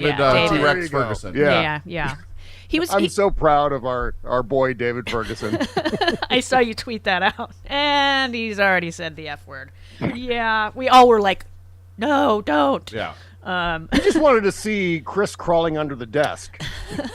David. T-Rex Ferguson. Yeah. I'm so proud of our boy David Ferguson. I saw you tweet that out, and he's already said the F word. Yeah, we all were like, no, don't. Yeah. I just wanted to see Chris crawling under the desk.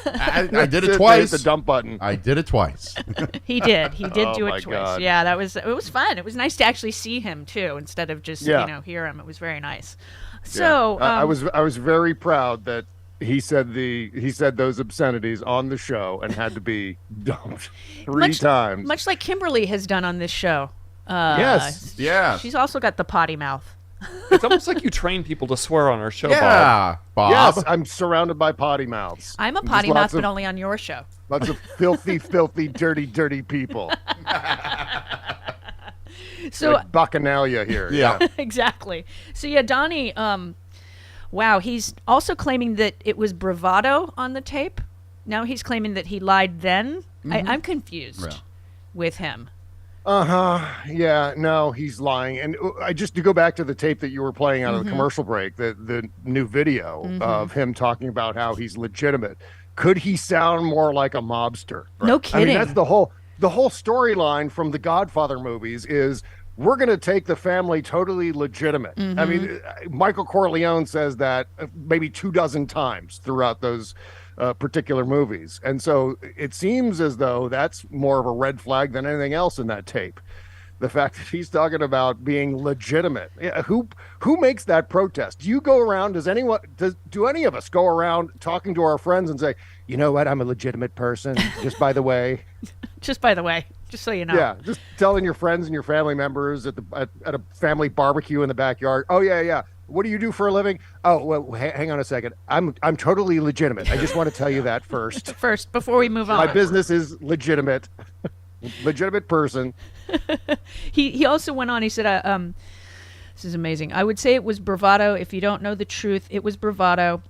I did it twice. Hit the dump button. I did it twice. He did do it twice. God. Yeah, it was fun. It was nice to actually see him too, instead of just hear him. It was very nice. So I was very proud that he said those obscenities on the show and had to be dumped three times. Much like Kimberly has done on this show. Yes. Yeah. She's also got the potty mouth. It's almost like you train people to swear on our show, Yeah, Bob. Yes, I'm surrounded by potty mouths. I'm a potty mouth, but only on your show. Lots of filthy, filthy, dirty, dirty people. So like Bacchanalia here. Yeah. Exactly. So yeah, Donnie, wow, he's also claiming that it was bravado on the tape. Now he's claiming that he lied then. I'm confused with him. Yeah, no, he's lying. And just to go back to the tape that you were playing out of the commercial break, the new video of him talking about how he's legitimate. Could he sound more like a mobster? No kidding. I mean, that's the whole storyline from the Godfather movies is we're going to take the family totally legitimate. I mean, Michael Corleone says that maybe 24 times throughout those particular movies. And so it seems as though that's more of a red flag than anything else in that tape. The fact that he's talking about being legitimate. Yeah, who makes that protest? Do you go around, do any of us go around talking to our friends and say, you know what, I'm a legitimate person, just by the way? Just by the way, just so you know. Yeah, just telling your friends and your family members at a family barbecue in the backyard, oh yeah. What do you do for a living? Oh, well, hang on a second. I'm totally legitimate. I just want to tell you that first. First, before we move on. My business is legitimate. Legitimate person. He also went on. He said, this is amazing. I would say it was bravado. If you don't know the truth, it was bravado.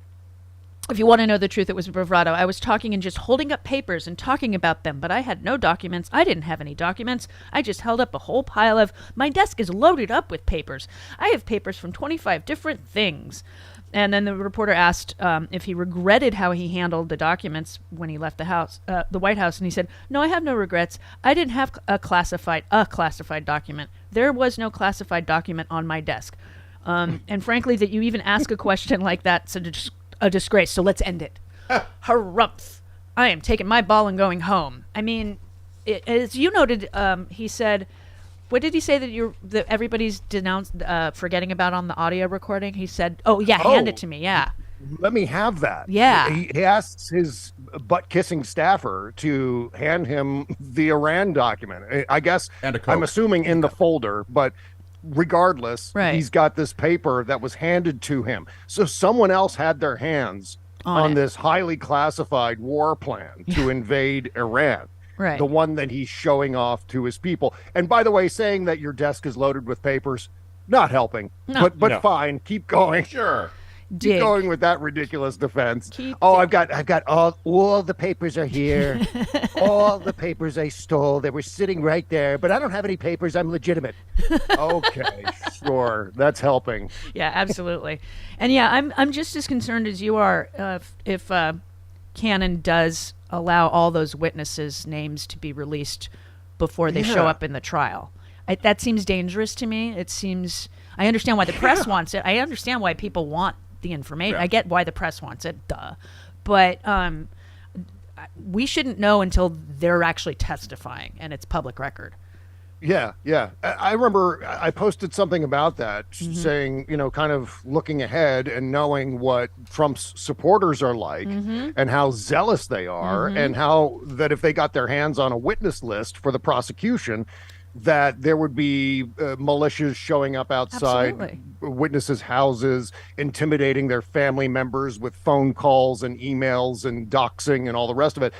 If you want to know the truth, it was bravado. I was talking and just holding up papers and talking about them, but I had no documents. I didn't have any documents. I just held up a whole pile of, my desk is loaded up with papers. I have papers from 25 different things. And then the reporter asked if he regretted how he handled the documents when he left the White House. And he said, no, I have no regrets. I didn't have a classified document. There was no classified document on my desk. And frankly, that you even ask a question like that's a disgrace. So let's end it. Harumph. I am taking my ball and going home. I mean, as you noted, he said, what did he say that everybody's denounced, forgetting about on the audio recording? He said, hand it to me. Yeah. Let me have that. Yeah. He asks his butt-kissing staffer to hand him the Iran document. I guess, And a Coke. I'm assuming in the folder, but regardless, Right. he's got this paper that was handed to him. So someone else had their hands on this highly classified war plan to invade Iran. Right. The one that he's showing off to his people. And by the way, saying that your desk is loaded with papers, not helping. No. But No. fine, keep going. Sure. Keep going with that ridiculous defense. Keep I've got all the papers are here. All the papers I stole. They were sitting right there, but I don't have any papers. I'm legitimate. Okay, sure. That's helping. Yeah, absolutely. And yeah, I'm just as concerned as you are if Cannon does allow all those witnesses' names to be released before they show up in the trial. That seems dangerous to me. It seems. I understand why the press wants it. I understand why people want the information. I get why the press wants it. Duh. But we shouldn't know until they're actually testifying and it's public record. Yeah. I remember I posted something about that saying, kind of looking ahead and knowing what Trump's supporters are like and how zealous they are and how that if they got their hands on a witness list for the prosecution, that there would be militias showing up outside witnesses' houses, intimidating their family members with phone calls and emails and doxing and all the rest of it.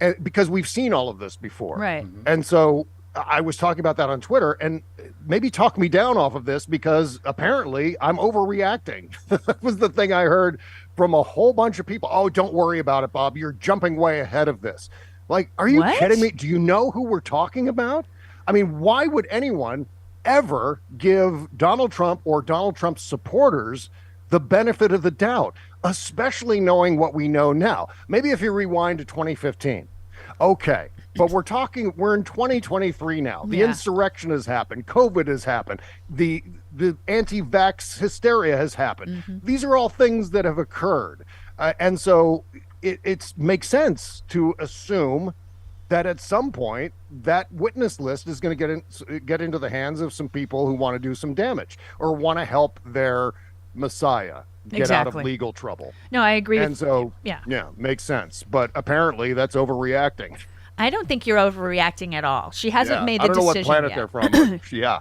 And because we've seen all of this before. Right. And so I was talking about that on Twitter, and maybe talk me down off of this because apparently I'm overreacting. That was the thing I heard from a whole bunch of people. Oh, don't worry about it, Bob. You're jumping way ahead of this. Like, are you kidding me? Do you know who we're talking about? I mean, why would anyone ever give Donald Trump or Donald Trump's supporters the benefit of the doubt? especially knowing what we know now. Maybe if you rewind to 2015, okay. But we're in 2023 now. The Yeah. insurrection has happened. COVID has happened. The anti-vax hysteria has happened. These are all things that have occurred. And so it makes sense to assume that at some point that witness list is going to get into the hands of some people who want to do some damage or want to help their Messiah get out of Exactly. legal trouble. No, I agree. And with, so, yeah. makes sense. But apparently that's overreacting. I don't think you're overreacting at all. She hasn't made the I don't know decision what planet yet. they're from. But yeah.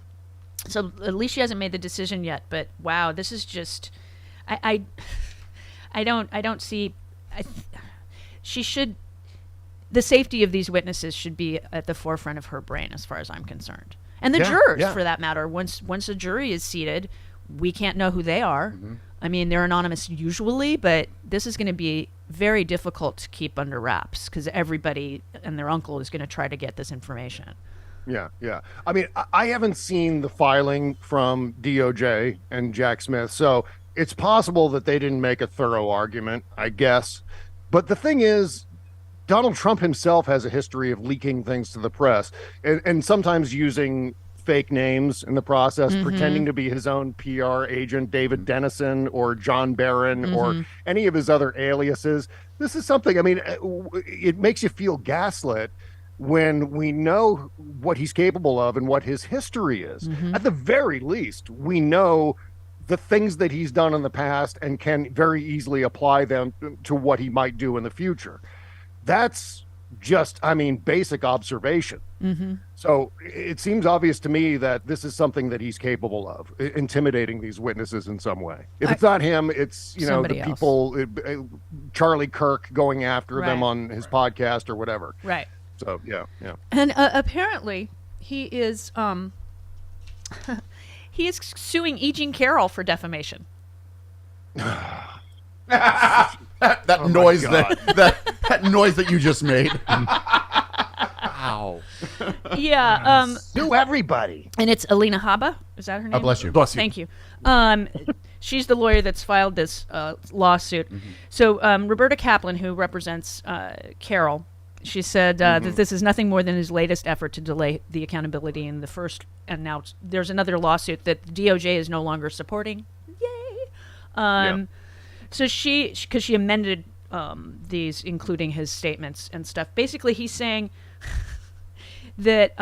So at least she hasn't made the decision yet. But wow, this is just, I don't see. She should. The safety of these witnesses should be at the forefront of her brain, as far as I'm concerned, and the jurors, for that matter. Once a jury is seated, we can't know who they are. I mean, they're anonymous usually, but this is going to be very difficult to keep under wraps because everybody and their uncle is going to try to get this information. Yeah. I mean, I haven't seen the filing from DOJ and Jack Smith, so it's possible that they didn't make a thorough argument, I guess. But the thing is, Donald Trump himself has a history of leaking things to the press and sometimes using fake names in the process, pretending to be his own PR agent, David Dennison or John Barron or any of his other aliases. This is something, I mean, it makes you feel gaslit when we know what he's capable of and what his history is. At the very least, we know the things that he's done in the past and can very easily apply them to what he might do in the future. That's just, I mean, basic observation. So it seems obvious to me that this is something that he's capable of, intimidating these witnesses in some way. If it's not him, it's, the Somebody else. people, Charlie Kirk going after them Right. on his podcast or whatever. Right. So, yeah. And apparently, he is he is suing E. Jean Carroll for defamation. That noise that noise that you just made. Wow. Yeah. Do everybody. And it's Alina Habba. Is that her name? God bless you. Bless you. Thank you. She's the lawyer that's filed this lawsuit. So Roberta Kaplan, who represents Carroll, she said that this is nothing more than his latest effort to delay the accountability in the first. And now there's another lawsuit that the DOJ is no longer supporting. Yay! So because she amended these, including his statements and stuff. Basically, he's saying that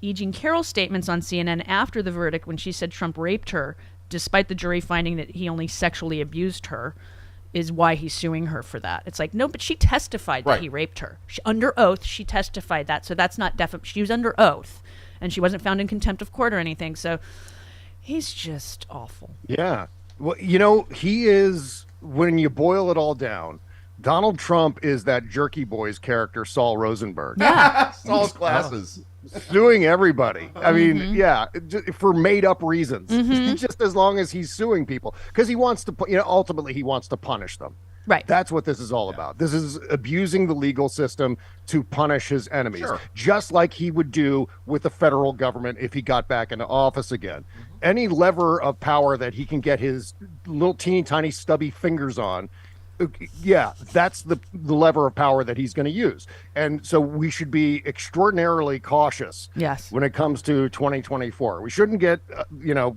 E. Jean Carroll's statements on CNN after the verdict, when she said Trump raped her, despite the jury finding that he only sexually abused her, is why he's suing her for that. It's like, no, but she testified that Right. he raped her. Under oath, she testified that. So that's not she was under oath, and she wasn't found in contempt of court or anything. So he's just awful. Yeah. Well, he is, when you boil it all down, Donald Trump is that Jerky Boys character, Saul Rosenberg. Yeah. Saul's glasses. Suing everybody. I mean, for made up reasons. Just as long as he's suing people. Because he wants to, ultimately he wants to punish them. Right. That's what this is all about. This is abusing the legal system to punish his enemies, Sure. just like he would do with the federal government if he got back into office again. Any lever of power that he can get his little teeny tiny stubby fingers on, that's the lever of power that he's going to use. And so we should be extraordinarily cautious Yes. when it comes to 2024. We shouldn't get,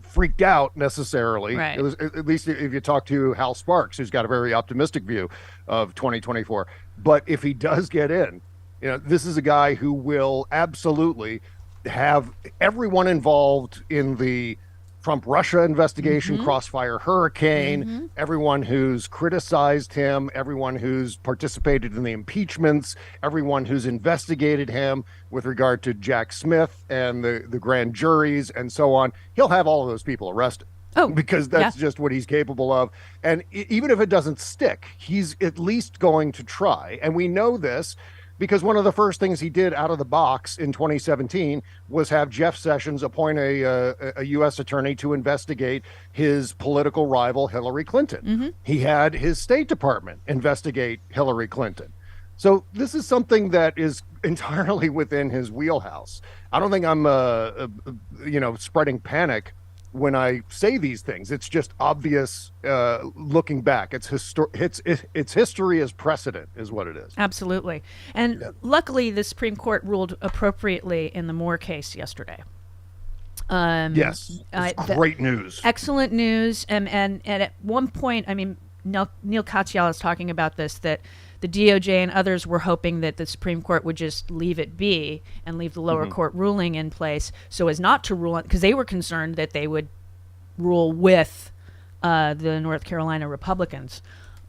freaked out necessarily. Right. At least if you talk to Hal Sparks, who's got a very optimistic view of 2024. But if he does get in, this is a guy who will absolutely have everyone involved in the Trump-Russia investigation, Crossfire Hurricane, everyone who's criticized him, everyone who's participated in the impeachments, everyone who's investigated him with regard to Jack Smith and the grand juries and so on. He'll have all of those people arrested. Oh, because that's just what he's capable of. And even if it doesn't stick, he's at least going to try. And we know this because one of the first things he did out of the box in 2017 was have Jeff Sessions appoint a U.S. attorney to investigate his political rival, Hillary Clinton. He had his State Department investigate Hillary Clinton. So this is something that is entirely within his wheelhouse. I don't think I'm, spreading panic when I say these things. It's just obvious looking back. It's history as precedent is what it is. Absolutely. And luckily, the Supreme Court ruled appropriately in the Moore case yesterday. Yes, it's great news. Excellent news. And at one point, I mean, Neil Katyal is talking about this, that the DOJ and others were hoping that the Supreme Court would just leave it be and leave the lower court ruling in place so as not to rule on, because they were concerned that they would rule with the North Carolina Republicans.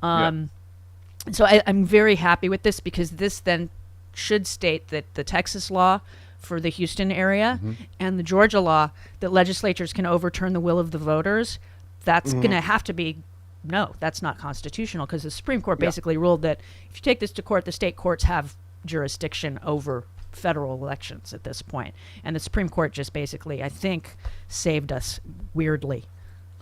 So I'm very happy with this, because this then should state that the Texas law for the Houston area and the Georgia law that legislatures can overturn the will of the voters, that's going to have to be, no, that's not constitutional, because the Supreme Court basically ruled that if you take this to court, the state courts have jurisdiction over federal elections at this point. And the Supreme Court just basically, I think, saved us weirdly.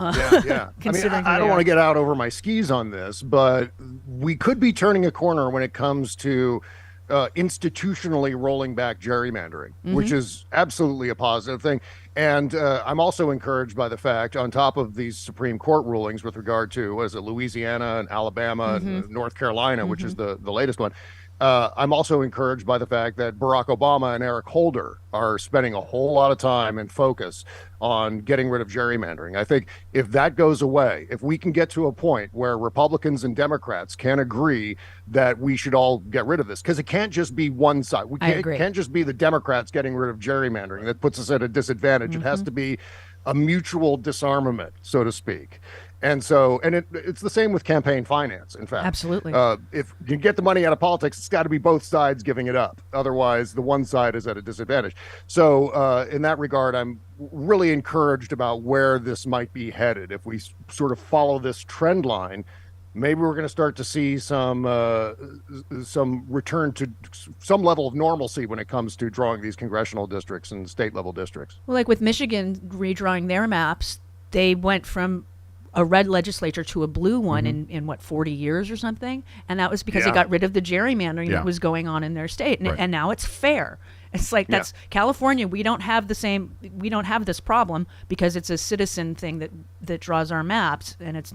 Yeah. I mean, I don't want to get out over my skis on this, but we could be turning a corner when it comes to institutionally rolling back gerrymandering, which is absolutely a positive thing. And I'm also encouraged by the fact, on top of these Supreme Court rulings with regard to, what is it, Louisiana and Alabama and North Carolina, which is the latest one, I'm also encouraged by the fact that Barack Obama and Eric Holder are spending a whole lot of time and focus on getting rid of gerrymandering. I think if that goes away, if we can get to a point where Republicans and Democrats can agree that we should all get rid of this, because it can't just be one side. It can't just be the Democrats getting rid of gerrymandering. That puts us at a disadvantage. It has to be a mutual disarmament, so to speak. And so, and it's the same with campaign finance, in fact. Absolutely. If you get the money out of politics, it's got to be both sides giving it up. Otherwise, the one side is at a disadvantage. So in that regard, I'm really encouraged about where this might be headed. If we sort of follow this trend line, maybe we're going to start to see some return to some level of normalcy when it comes to drawing these congressional districts and state level districts. Well, like with Michigan redrawing their maps, they went from a red legislature to a blue one in what, 40 years or something, and that was because they got rid of the gerrymandering that was going on in their state, and now it's fair. It's like, that's California. We don't have this problem because it's a citizen thing that draws our maps, and it's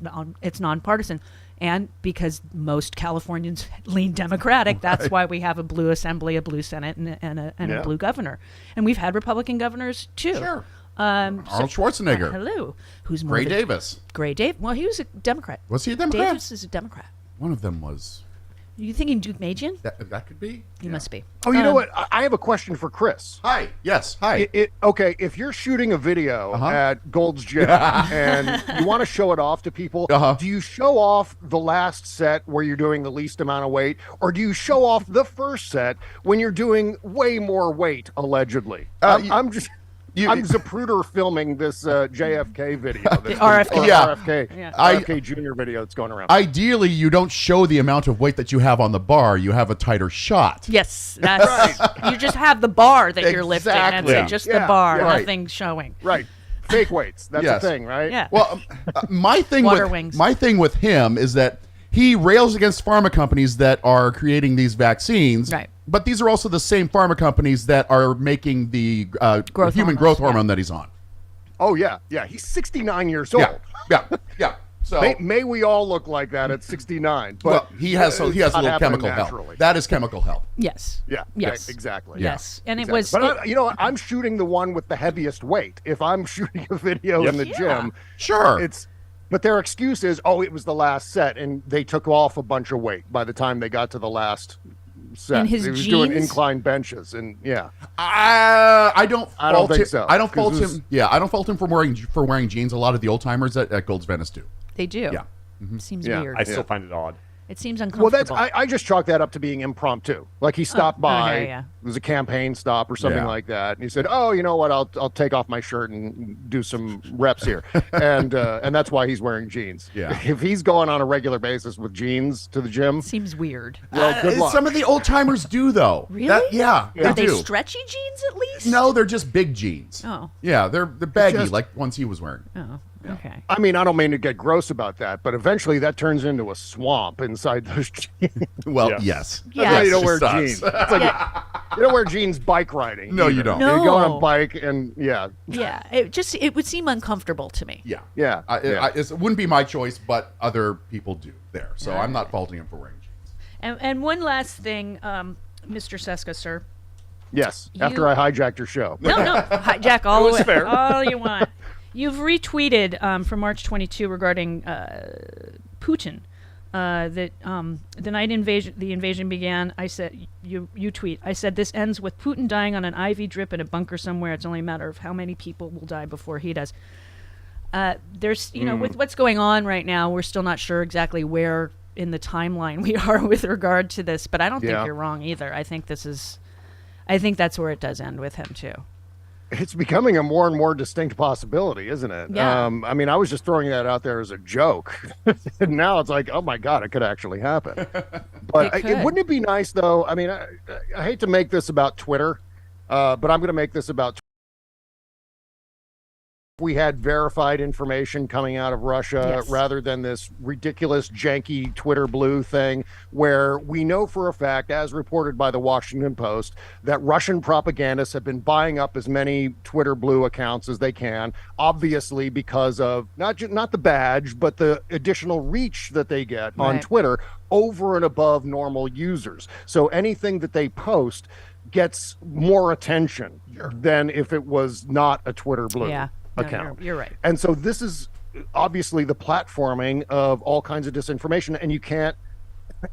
nonpartisan. And because most Californians lean Democratic, that's why we have a blue assembly, a blue Senate, and a blue governor. And we've had Republican governors too. Sure. Arnold Schwarzenegger. Hello. Who's more Gray Davis. Gray Davis. Well, he was a Democrat. Was he a Democrat? Davis is a Democrat. One of them was. Are you thinking Duke Magian? That could be. He must be. Oh, you know what? I have a question for Chris. Hi. Yes. Hi. Okay, if you're shooting a video at Gold's Gym and you want to show it off to people, do you show off the last set where you're doing the least amount of weight, or do you show off the first set when you're doing way more weight, allegedly? I'm Zapruder filming this JFK video. RFK Jr. video that's going around. Ideally, you don't show the amount of weight that you have on the bar. You have a tighter shot. Yes, that's right. You just have the bar that you're lifting. That's it, just the bar, nothing showing. Right. Fake weights. That's the thing, right? Yeah. Well, my thing with him is that he rails against pharma companies that are creating these vaccines. Right. But these are also the same pharma companies that are making the human growth hormone that he's on. Oh, yeah. Yeah. He's 69 years old. Yeah. So may we all look like that at 69. But well, he has a little chemical hell. That is chemical hell. Yes. Yeah. Yes. Exactly. Yes. And exactly. it was. But I'm shooting the one with the heaviest weight. If I'm shooting a video in the gym, sure. But their excuse is, it was the last set, and they took off a bunch of weight by the time they got to the last set. He was doing incline benches, and I don't think so. I don't fault him. Yeah, I don't fault him for wearing jeans. A lot of the old timers at Gold's Venice do. They do. Yeah. Seems weird. I still find it odd. It seems uncomfortable. Well, I just chalk that up to being impromptu. Like he stopped by. It was a campaign stop or something like that, and he said, "Oh, you know what? I'll take off my shirt and do some reps here," and that's why he's wearing jeans. Yeah. If he's going on a regular basis with jeans to the gym, seems weird. Well, good luck. Some of the old timers do though. Really? Are they stretchy jeans at least? No, they're just big jeans. Oh. Yeah, they're baggy like ones he was wearing. Oh. Yeah. Okay. I mean, I don't mean to get gross about that, but eventually that turns into a swamp inside those jeans. Well, yes. Yeah. That's why you don't wear Sucks. jeans. It's like You don't wear jeans bike riding. No, either. you don't. No. You go on a bike and Yeah, it would seem uncomfortable to me. Yeah. Yeah. It wouldn't be my choice, but other people do there. So I'm not faulting him for wearing jeans. And one last thing, Mr. Cesca, sir. Yes. After I hijacked your show. No, hijack all the way. fair. All you want. You've retweeted from March 22 regarding Putin. That the night the invasion began, I said, you tweet, I said, this ends with Putin dying on an IV drip in a bunker somewhere. It's only a matter of how many people will die before he does. There's, with what's going on right now, we're still not sure exactly where in the timeline we are with regard to this, but I don't think you're wrong either. I think that's where it does end with him too. It's becoming a more and more distinct possibility, isn't it? Yeah. I mean, I was just throwing that out there as a joke. And now it's like, oh my God, it could actually happen. But wouldn't it be nice, though? I mean, I hate to make this about Twitter, but I'm going to make this about we had verified information coming out of Russia rather than this ridiculous, janky Twitter blue thing where we know for a fact, as reported by the Washington Post, that Russian propagandists have been buying up as many Twitter blue accounts as they can, obviously because of not the badge, but the additional reach that they get on Twitter over and above normal users. So anything that they post gets more attention than if it was not a Twitter blue. Account. You're right. And so this is obviously the platforming of all kinds of disinformation, and you can't,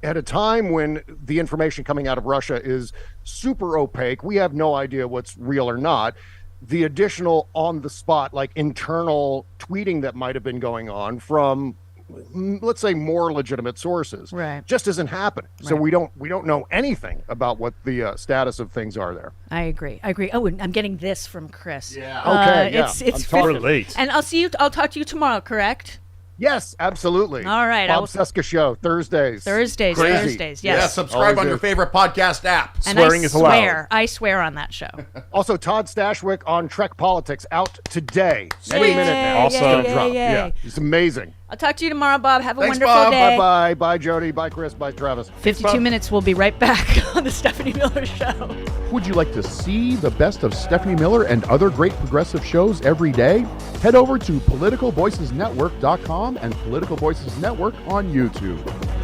at a time when the information coming out of Russia is super opaque, we have no idea what's real or not. The additional on the spot, like internal tweeting that might have been going on from, let's say, more legitimate sources, just isn't happening. So we don't know anything about what the status of things are there. I agree. Oh, and I'm getting this from Chris. Yeah. Okay. It's late. And I'll talk to you tomorrow. Correct? Yes, absolutely. All right. Bob Cesca Show, Thursdays. Thursdays. Yes. Yeah, subscribe on your favorite podcast app. And Swearing is allowed. I swear on that show. Also, Todd Stashwick on Trek Politics out today. Any minute now. Awesome. It's gonna drop. It's amazing. I'll talk to you tomorrow, Bob. Have a Thanks, wonderful Bob. day. Bye-bye. Bye, Jody. Bye, Chris. Bye, Travis. 52 minutes. We'll be right back on the Stephanie Miller Show. Would you like to see the best of Stephanie Miller and other great progressive shows every day? Head over to politicalvoicesnetwork.com and Political Voices Network on YouTube.